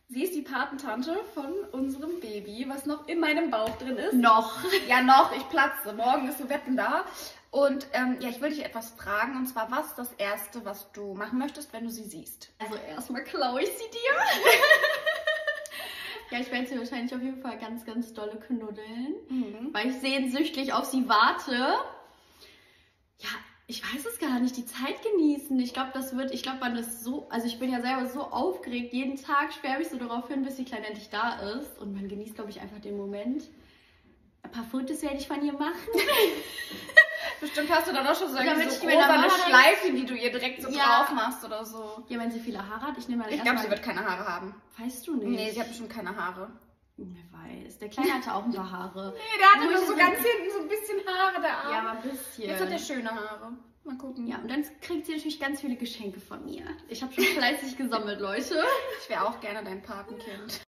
Sie ist die Patentante von unserem Baby, was noch in meinem Bauch drin ist. Noch. Ja, noch. Ich platze. Morgen ist so Wetten da. Und ja, ich will dich etwas fragen. Und zwar, was ist das Erste, was du machen möchtest, wenn du sie siehst? Also erstmal klaue ich sie dir. Ja, ich werde sie wahrscheinlich auf jeden Fall ganz, ganz dolle knuddeln. Weil ich sehnsüchtig auf sie warte. Ja, ich weiß es gar nicht, die Zeit genießen. Ich glaube, man ist so, also ich bin ja selber so aufgeregt, jeden Tag schwärme ich so darauf hin, bis die Kleine endlich da ist. Und man genießt, glaube ich, einfach den Moment. Ein paar Fotos werde ich von ihr machen. Bestimmt hast du dann auch schon so eine Mama Schleife, die du ihr direkt so drauf machst oder so. Ja, wenn sie viele Haare hat, ich nehme mal Ich glaube, sie wird keine Haare haben. Weißt du nicht? Nee, sie hat bestimmt keine Haare. Wer weiß. Der Kleine hatte auch ein paar Haare. Nee, der hatte nur so ganz hinten so ein bisschen Haare, der Arm. Ja, aber ein bisschen. Jetzt hat er schöne Haare. Mal gucken. Ja, und dann kriegt sie natürlich ganz viele Geschenke von mir. Ich habe schon fleißig gesammelt, Leute. Ich wäre auch gerne dein Patenkind.